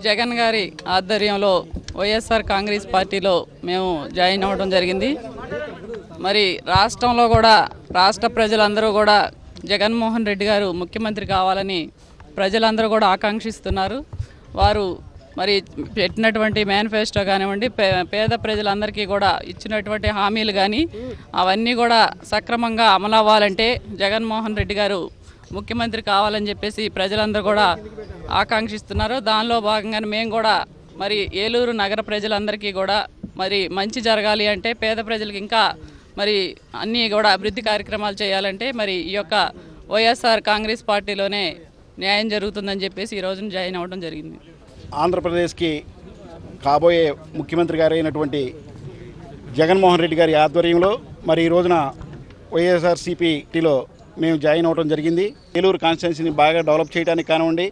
జగన్ గారి ఆధ్వర్యంలో వైఎస్ఆర్ కాంగ్రెస్ పార్టీలో మేము జాయిన్ అవ్వడం జరిగింది. మరి రాష్ట్రంలో కూడా రాష్ట్ర ప్రజలందరూ కూడా జగన్మోహన్ రెడ్డి గారు ముఖ్యమంత్రి కావాలని ప్రజలందరూ కూడా ఆకాంక్షిస్తున్నారు. వారు మరి పెట్టినటువంటి మేనిఫెస్టో కానివ్వండి, పేద ప్రజలందరికీ కూడా ఇచ్చినటువంటి హామీలు కానీ అవన్నీ కూడా సక్రమంగా అమలు అవ్వాలంటే జగన్మోహన్ రెడ్డి గారు ముఖ్యమంత్రి కావాలని చెప్పేసి ప్రజలందరూ కూడా ఆకాంక్షిస్తున్నారు. దానిలో భాగంగానే మేము కూడా మరి ఏలూరు నగర ప్రజలందరికీ కూడా మరి మంచి జరగాలి అంటే, పేద ప్రజలకు ఇంకా మరి అన్నీ కూడా అభివృద్ధి కార్యక్రమాలు చేయాలంటే మరి ఈ యొక్క వైఎస్ఆర్ కాంగ్రెస్ పార్టీలోనే న్యాయం జరుగుతుందని చెప్పేసి ఈ రోజున జాయిన్ అవ్వడం జరిగింది. ఆంధ్రప్రదేశ్కి కాబోయే ముఖ్యమంత్రి గారు అయినటువంటి జగన్మోహన్ రెడ్డి గారి ఆధ్వర్యంలో మరి ఈ రోజున వైఎస్ఆర్సీపీలో మేము జాయిన్ అవ్వడం జరిగింది. ఏలూరు కాన్స్టిట్యున్సీని బాగా డెవలప్ చేయడానికి కానివ్వండి,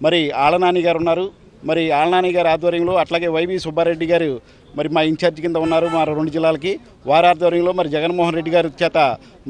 మరి ఆళ్లనాని గారు ఉన్నారు, మరి ఆళ్లనాని గారి ఆధ్వర్యంలో అట్లాగే వైవి సుబ్బారెడ్డి గారు మరి మా ఇన్ఛార్జ్ కింద ఉన్నారు మా 2 జిల్లాలకి. వారి ఆధ్వర్యంలో మరి జగన్మోహన్ రెడ్డి గారి చేత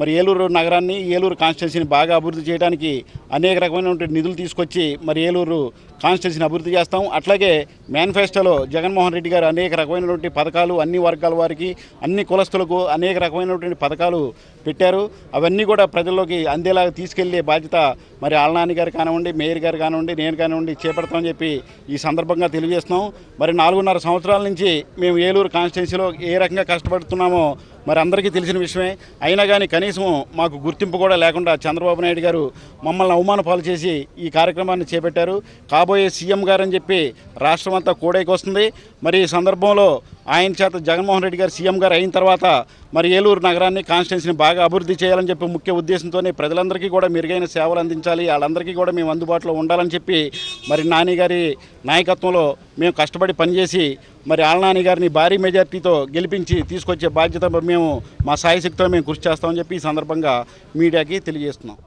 మరి ఏలూరు నగరాన్ని, ఏలూరు కాన్స్టిట్యున్సీని బాగా అభివృద్ధి చేయడానికి అనేక రకమైనటువంటి నిధులు తీసుకొచ్చి మరి ఏలూరు కాన్స్టిట్యున్సీని అభివృద్ధి చేస్తాం. అట్లాగే మేనిఫెస్టోలో జగన్మోహన్ రెడ్డి గారు అనేక రకమైనటువంటి పథకాలు అన్ని వర్గాల వారికి, అన్ని కులస్తులకు అనేక రకమైనటువంటి పథకాలు పెట్టారు. అవన్నీ కూడా ప్రజల్లోకి అందేలాగా తీసుకెళ్లే బాధ్యత మరి ఆళ్లనాని గారు కానివ్వండి, మేయర్ గారు కానివ్వండి, నేను కానివ్వండి చేపడతామని చెప్పి ఈ సందర్భంగా తెలియజేస్తున్నాం. మరి 4.5 సంవత్సరాల నుంచి మేము ఏలూరు కాన్స్టిట్యున్సీలో ఏ రకంగా కష్టపడుతున్నామో మరి అందరికీ తెలిసిన విషయమే. అయినా కానీ కనీసం మాకు గుర్తింపు కూడా లేకుండా చంద్రబాబు నాయుడు గారు మమ్మల్ని అవమాన పాలు చేసి ఈ కార్యక్రమాన్ని చేపట్టారు. కాబోయే సీఎం గారని చెప్పి రాష్ట్రం అంతా కూడైకి వస్తుంది. మరి ఈ సందర్భంలో ఆయన చేత జగన్మోహన్ రెడ్డి గారు సీఎం గారు అయిన తర్వాత మరి ఏలూరు నగరాన్ని, కాన్స్టిట్యున్సీని బాగా అభివృద్ధి చేయాలని చెప్పి ముఖ్య ఉద్దేశంతోనే ప్రజలందరికీ కూడా మెరుగైన సేవలు అందించాలి, వాళ్ళందరికీ కూడా మేము అందుబాటులో ఉండాలని చెప్పి మరి నాని గారి నాయకత్వంలో మేము కష్టపడి పనిచేసి మరి ఆళ్లనాని గారిని భారీ మెజార్టీతో గెలిపించి తీసుకొచ్చే బాధ్యత మేము మా సాయశక్తితో మేము కృషి చేస్తామని చెప్పి ఈ సందర్భంగా మీడియాకి తెలియజేస్తున్నాం.